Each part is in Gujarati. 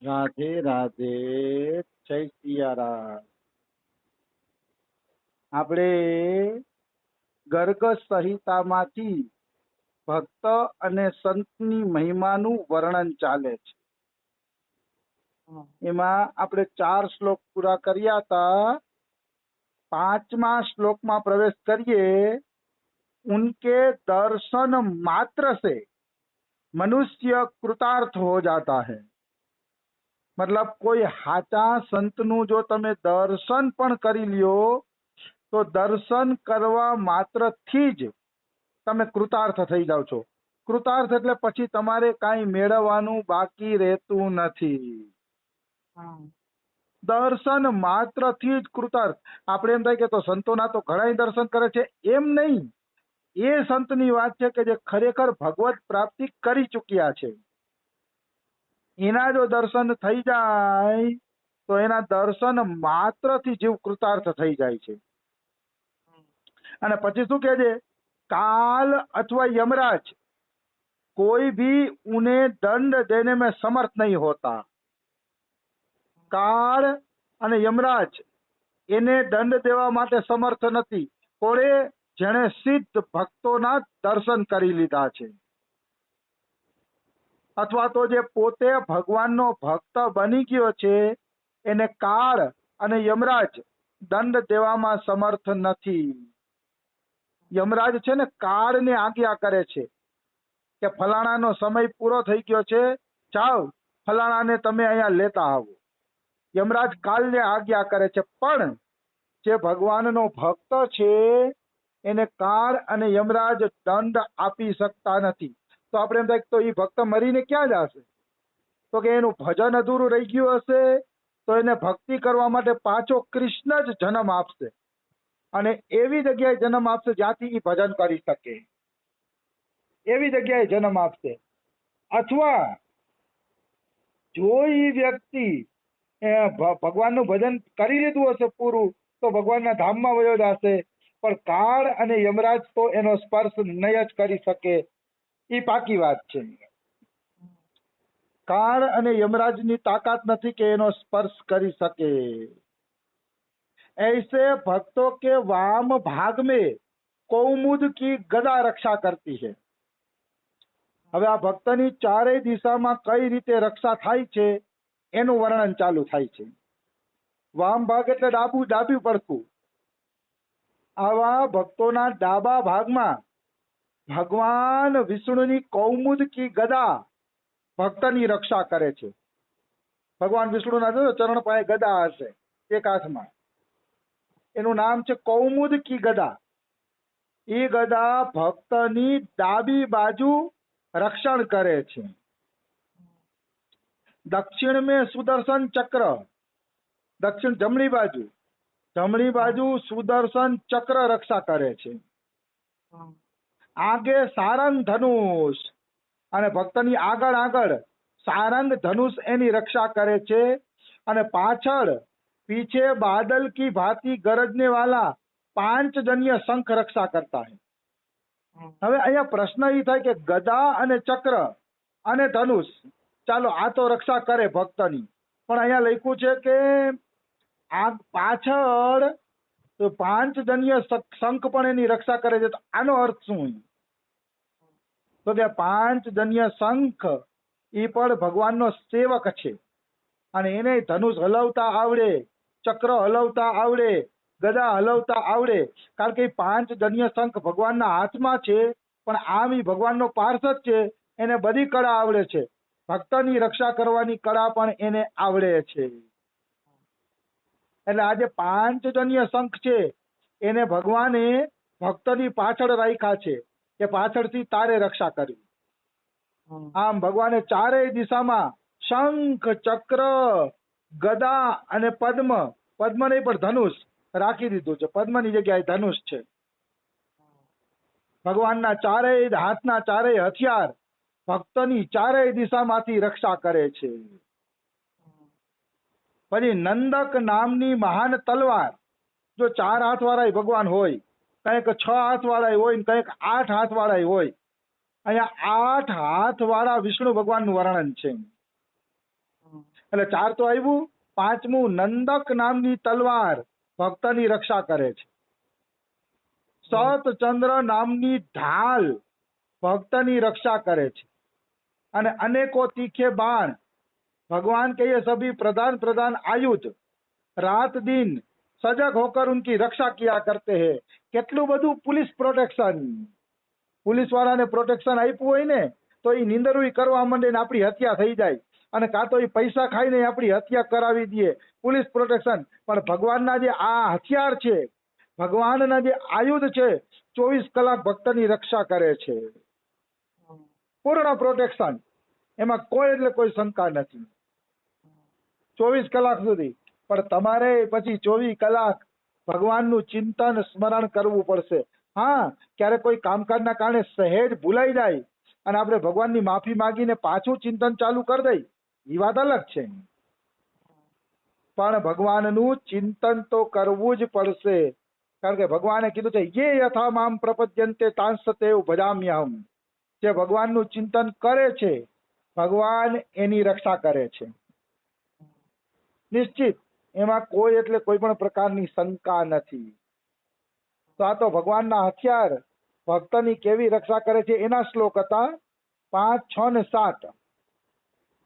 રાધે રાધે, જય સિયારામ। આપણે ગર્ગ સંહિતામાંથી ભક્ત અને સંતની મહિમાનું વર્ણન ચાલે છે। એમાં આપણે 4 શ્લોક પૂરા કર્યા હતા। 5મા શ્લોકમાં પ્રવેશ કરીએ। उनके दर्शन मात्र से मनुष्य कृतार्थ हो जाता है। मतलब कोई हाचा संतनु जो तमे दर्शन पण करी ल्यो तो दर्शन करवा मात्र थी ज तमे कृतार्थ थई जाओ छो। कृतार्थ એટલે પછી તમારે કાંઈ મેળવવાનું બાકી રહેતું નથી। દર્શન માત્ર થી જ કૃતાર્થ। આપણે એમ થાય કે તો સંતોના તો ઘણાય દર્શન કરે છે, એમ નહીં। એ સંતની વાત છે કે જે ખરેખર ભગવત પ્રાપ્તિ કરી ચૂક્યા છે। એના જો દર્શન થઈ જાય તો એના દર્શન માત્રથી જીવ કૃતાર્થ થઈ જાય છે। અને પછી શું કહે છે? काल अथवा यमराज कोई भी उन्हें दंड देने में समर्थ नहीं होता। काल અને यमराज એને દંડ દેવા માટે સમર્થ નથી। કોણે? જેણે સિદ્ધ ભક્તોના દર્શન કરી લીધા છે, અથવા તો જે પોતે ભગવાનનો ભક્ત બની ગયો છે એને કાળ અને યમરાજ દંડ દેવામાં સમર્થ નથી। યમરાજ છે ને કાળને આજ્ઞા કરે છે કે ફલાણાનો સમય પૂરો થઈ ગયો છે, જાઓ ફલાણાને તમે અહીંયા લેતા આવો। યમરાજ કાળને આજ્ઞા કરે છે, પણ જે ભગવાનનો ભક્ત છે એને કાળ અને યમરાજ દંડ આપી શકતા નથી। તો આપણે એમ થાય તો એ ભક્ત મરીને ક્યાં જશે? તો કે એનું ભજન અધૂરું રહી ગયું હશે, તો એને ભક્તિ કરવા માટે પાછો કૃષ્ણ જ જન્મ આપશે અને એવી જગ્યાએ જન્મ આપશે જ્યાંથી એ ભજન કરી શકે, એવી જગ્યાએ જન્મ આપશે। અથવા જો એ વ્યક્તિ ભગવાનનું ભજન કરી લીધું હશે પૂરું તો ભગવાનના ધામમાં વયો જશે, પણ કાળ અને યમરાજ તો એનો સ્પર્શ નહીં જ કરી શકે। એ પાકી વાત છે। કાળ અને યમરાજની તાકાત નથી કે એનો સ્પર્શ કરી શકે। ऐसे भक्तों के वाम भाग में कौमुद की गदा रक्षा करती है। હવે આ ભક્તની ચારેય દિશામાં કઈ રીતે રક્ષા થાય છે એનું વર્ણન ચાલુ થાય છે। વામ ભાગ એટલે ડાબી પડખું। આવા ભક્તોના ડાબા ભાગમાં ભગવાન વિષ્ણુની કૌમુદ કી ગદા ભક્તની રક્ષા કરે છે। ભગવાન વિષ્ણુના ચરણ પાસે ગદા હશે એક હાથમાં, એનું નામ છે કૌમુદ કી ગદા। એ ગદા ભક્તની ડાબી બાજુ રક્ષણ કરે છે। દક્ષિણ में सुदर्शन चक्र, दक्षिण जमणी बाजू सुदर्शन चक्र रक्षा करे छे। आगे सारंग धनुष અને ભક્તની આગળ સારંગ ધનુષ એની રક્ષા કરે છે, અને પાછળ पीछे बादल की भांति गरजने वाला 5 जन्य शंख रक्षा करता है। હવે અહીંયા પ્રશ્ન એ થાય કે ગદા અને ચક્ર અને ધનુષ ચાલો આ તો રક્ષા કરે ભક્તની, પણ અહીંયા લખ્યું છે કે આ પાછળ તો 5 જન્ય શંખ પણ એની રક્ષા કરે છે। તો આનો અર્થ શું? તો કે 5 જન્ય શંખ એ પણ ભગવાનનો સેવક છે અને એને ધનુષ હલાવતા આવડે, ચક્ર હલાવતા આવડે, ગદા હલાવતા આવડે, કારણ કે 5 જન્ય શંખ ભગવાનના હાથમાં છે, પણ આમ એ ભગવાનનો પાર્ષદ છે, એને બધી કળા આવડે છે। ભક્તની રક્ષા કરવાની કળા પણ એને આવડે છે। એટલે આ જે 5 જન્ય શંખ છે એને ભગવાને ભક્તની પાછળ રાખ્યા છે કે પાછળથી તારે રક્ષા કરવી। આમ ભગવાને ચારેય દિશામાં શંખ, ચક્ર, ગદા અને પદ્મ નહીં પણ ધનુષ રાખી દીધું છે। પદ્મની જગ્યાએ ધનુષ છે। ભગવાનના ચારેય હાથના ચારેય હથિયાર ભક્તની ચારેય દિશામાંથી રક્ષા કરે છે। પછી નંદક નામની મહાન તલવાર, જો 4 હાથ વાળા ભગવાન હોય, કંઈક 6 હાથ વાળા હોય, કંઈક 8 હાથ વાળા હોય, અહીંયા 8 હાથ વાળા વિષ્ણુ ભગવાનનું વર્ણન છે. એટલે 4 તો આવ્યું. 5મું નંદક નામની તલવાર ભક્તની રક્ષા કરે છે. સતચંદ્ર નામની ઢાલ ભક્તની રક્ષા કરે છે. અને અનેકો તીખે બાણ भगवान के ये सभी प्रधान प्रधान आयुध रात दिन सजग होकर उनकी रक्षा किया करते हैं. કેટલું બધું પોલીસ પ્રોટેક્શન, પોલીસ વાળાને પ્રોટેક્શન આપ્યું હોય ને તો એ નિંદરુઈ કરવા માંડે ને આપણી હત્યા થઈ જાય, અને કાં તો એ પૈસા ખાઈને આપણી હત્યા કરાવી દે. Police protection. પણ ભગવાનના જે આ હથિયાર છે, ભગવાનના જે આયુધ છે, 24 કલાક ભક્તની રક્ષા કરે છે. પૂર્ણ પ્રોટેક્શન, એમાં કોઈ એટલે કોઈ શંકા નથી. 24 કલાક સુધી. પણ તમારે પછી 24 કલાક ભગવાનનું ચિંતન સ્મરણ કરવું પડશે. હા, ક્યારેક કોઈ કામકાજના કારણે સહેજ ભૂલાઈ જાય અને આપણે ભગવાનની માફી માંગીને પાછું ચિંતન ચાલુ કરી દઈ, એ વાત અલગ છે. પણ ભગવાનનું ચિંતન તો કરવું જ પડશે. કારણ કે ભગવાને કીધું છે, યે યથા મામ પ્રપદ્યન્તે તાંસ્તેવ ભજામ્યહમ. જે ભગવાનનું ચિંતન કરે છે, ભગવાન એની રક્ષા કરે છે. નિશ્ચિત, એમાં કોઈ એટલે કોઈ પણ પ્રકારની શંકા નથી. તો આ તો ભગવાનના હથિયાર ભક્તની કેવી રક્ષા કરે છે એના શ્લોક હતા 5, 6 ને 7.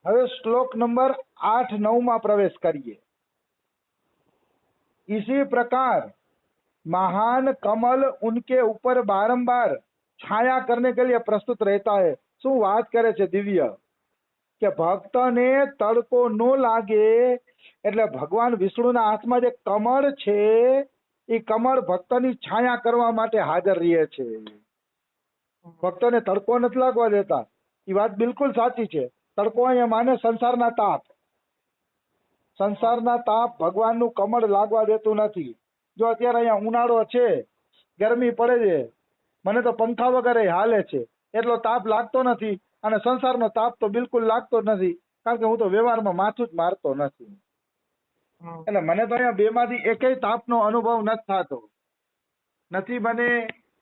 હવે શ્લોક નંબર 8, 9 માં પ્રવેશ કરીએ. इसी प्रकार महान कमल उनके ऊपर बारंबार छाया करने के लिए प्रस्तुत रहता है. શું વાત કરે છે દિવ્ય, કે ભક્તને તડકો ન લાગે એટલે ભગવાન વિષ્ણુના હાથમાં જે કમળ છે એ કમળ ભક્તની છાયા કરવા માટે હાજર રહે છે. ભક્તને તડકો નથી લાગવા દેતા. એ વાત બિલકુલ સાચી છે. તડકો અહીંયા માને સંસારના તાપ. સંસારના તાપ ભગવાનનું કમળ લાગવા દેતું નથી. જો અત્યારે અહીંયા ઉનાળો છે, ગરમી પડે છે, મને તો પંખા વગર હાલે છે, એટલો તાપ લાગતો નથી. અને સંસારનો તાપ તો બિલકુલ લાગતો નથી, કારણ કે હું તો વ્યવહારમાં માથું જ મારતો નથી. એટલે મને તો અહીંયા બેમાંથી એકેય તાપનો અનુભવ નથી થતો. નથી મને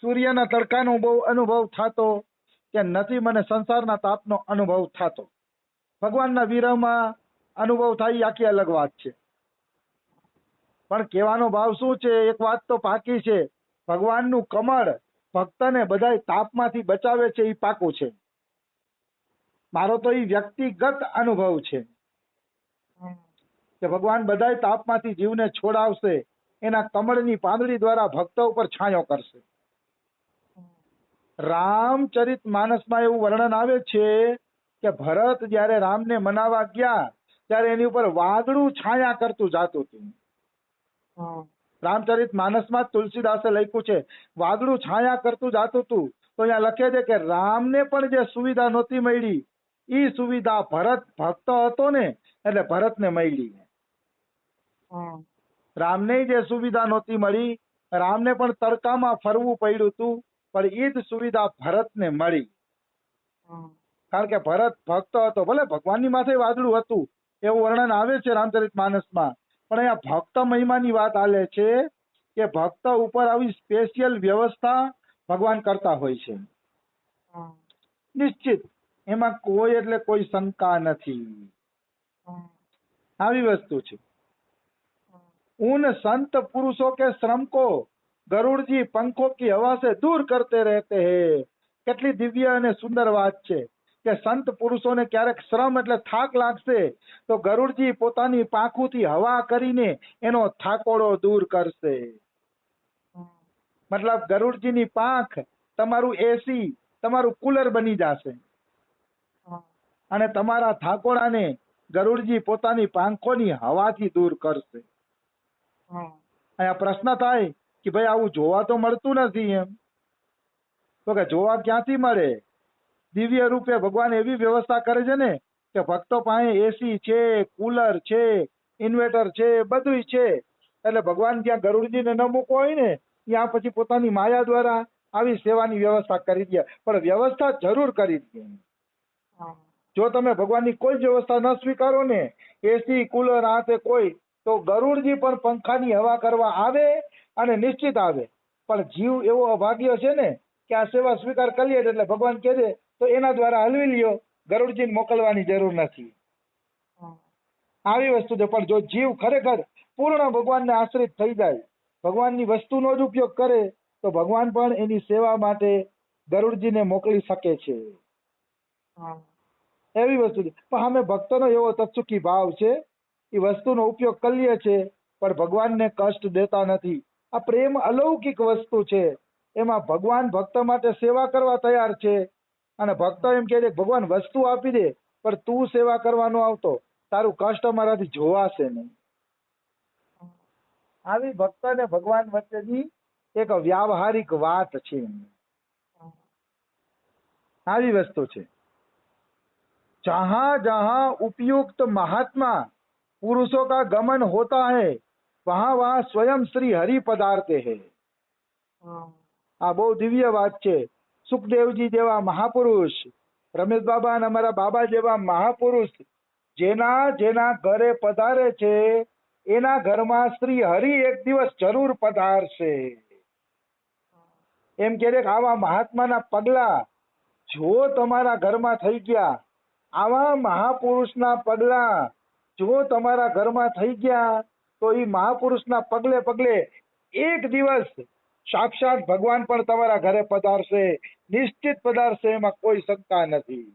સૂર્યના તડકાનો બહુ અનુભવ થતો, કે નથી મને સંસારના તાપનો અનુભવ થતો. ભગવાનના વિરહમાં અનુભવ થાય, આખી અલગ વાત છે. પણ કહેવાનો ભાવ શું છે, એક વાત તો પાકી છે, ભગવાનનું કમળ ભક્તને બધાય તાપમાંથી બચાવે છે, એ પાકું છે. મારો તો એ વ્યક્તિગત અનુભવ છે કે ભગવાન બધાય તાપમાંથી જીવને છોડાવશે, એના કમળની પાંદડી દ્વારા ભક્તો ઉપર છાંયો કરશે. રામચરિત માનસમાં એવું વર્ણન આવે છે કે ભરત જ્યારે રામને મનાવવા ગયા ત્યારે એની ઉપર વાદળું છાયા કરતું જાતું હતું. રામચરિત માનસમાં તુલસીદાસે લખ્યું છે, વાદળું છાયા કરતું જાતું હતું. તો અહીંયા લખે છે કે રામને પણ જે સુવિધા નહોતી મળી, એ સુવિધા ભરત ભક્ત હતો ને એટલે ભરતને મળી. રામને જે સુવિધા નહોતી મળી, રામને પણ તડકામાં ફરવું પડ્યું હતું, પણ એ જ સુવિધા ભરતને મળી. કારણ કે ભરત ભક્ત હતો. ભલે ભગવાનની માથે વાદળું હતું એવું વર્ણન આવે છે રામચરિત માનસમાં, પણ અહીંયા ભક્ત મહિમાની વાત આલે છે કે ભક્ત ઉપર આવી સ્પેશિયલ વ્યવસ્થા ભગવાન કરતા હોય છે. નિશ્ચિત, એમાં કોઈ એટલે કોઈ શંકા નથી. આવી વસ્તુ છે. उन संत पुरुषों के श्रम को गरुड़ जी पंखों की हवा से दूर करते रहते हैं. કેટલી દિવ્ય અને સુંદર વાત છે કે સંત પુરુષોને ક્યારેક શ્રમ એટલે થાક લાગશે તો ગરુડજી પોતાની પાંખોથી હવા કરીને એનો થાકોડો દૂર કરશે. મતલબ ગરુડજીની પાંખ તમારું એસી, તમારું કુલર બની જશે અને તમારા થાકોડાને ગરુડજી પોતાની પાંખોની હવાથી દૂર કરશે. અહીંયા પ્રશ્ન થાય કે ભાઈ આવું જોવા તો મળતું નથી એમ. તો કે જોવા ક્યાંથી મળે? દિવ્ય રૂપે ભગવાન એવી વ્યવસ્થા કરે છે ને કે ભક્તો પાસે એસી છે, કુલર છે, ઇન્વર્ટર છે, બધું છે. એટલે ભગવાન જ્યાં ગરુડજીને ન મૂકવો હોય ને ત્યાં પછી પોતાની માયા દ્વારા આવી સેવાની વ્યવસ્થા કરી દે. પણ વ્યવસ્થા જરૂર કરી દે. જો તમે ભગવાનની કોઈ વ્યવસ્થા ન સ્વીકારો ને, એસી કુલર આ તે કોઈ, તો ગરુડજી પણ પંખાની હવા કરવા આવે અને નિશ્ચિત આવે. પણ જીવ એવો અભાગ્ય છે ને કે આ સેવા સ્વીકાર કરીએ એટલે ભગવાન કહે છે તો એના દ્વારા હલવી લ્યો, ગરુડજીને મોકલવાની જરૂર નથી. આવી વસ્તુ છે. પણ જો જીવ ખરેખર પૂર્ણ ભગવાનને આશ્રિત થઈ જાય, ભગવાનની વસ્તુનો જ ઉપયોગ કરે, તો ભગવાન પણ એની સેવા માટે ગરુડજીને મોકલી શકે છે. એવી વસ્તુ છે. પણ અમે ભક્તોનો એવો તત્સુખી ભાવ છે, એ વસ્તુનો ઉપયોગ કરીએ છે પણ ભગવાનને કષ્ટ દેતા નથી. આ પ્રેમ અલૌકિક વસ્તુ છે. એમાં ભગવાન ભક્ત માટે સેવા કરવા તૈયાર છે, અને ભક્ત એમ કહે છે કે ભગવાન વસ્તુ આપી દે પણ તું સેવા કરવાનો આવતો, તારું કષ્ટ અમારાથી જોવાશે નહીં. આવી ભક્ત અને ભગવાન વચ્ચેની એક વ્યાવહારિક વાત છે. આવી વસ્તુ છે. जहां जहां उपयुक्त महात्मा पुरुषों का गमन होता है वहां वहां स्वयं श्री हरि पधारते हैं. આ બહુ દિવ્ય વાત છે. સુખદેવજી જેવા મહાપુરુષ, રમેશ બાબા અને અમારા બાબા જેવા મહાપુરુષ જેના જેના ઘરે પધારે છે એના ઘરમાં શ્રી હરિ એક દિવસ જરૂર પધારશે. એમ કે આવા મહાત્માના પગલા જો તમારા ઘરમાં થઈ ગયા, આવા મહાપુરુષના પગલા જો તમારા ઘરમાં થઈ ગયા, તો એ મહાપુરુષના પગલે પગલે એક દિવસ સાક્ષાત ભગવાન પણ તમારા ઘરે પધારશે, નિશ્ચિત પધારશે, એમાં કોઈ શંકા નથી.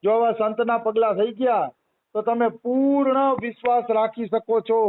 જો આવા સંતના પગલા થઈ ગયા તો તમે પૂર્ણ વિશ્વાસ રાખી શકો છો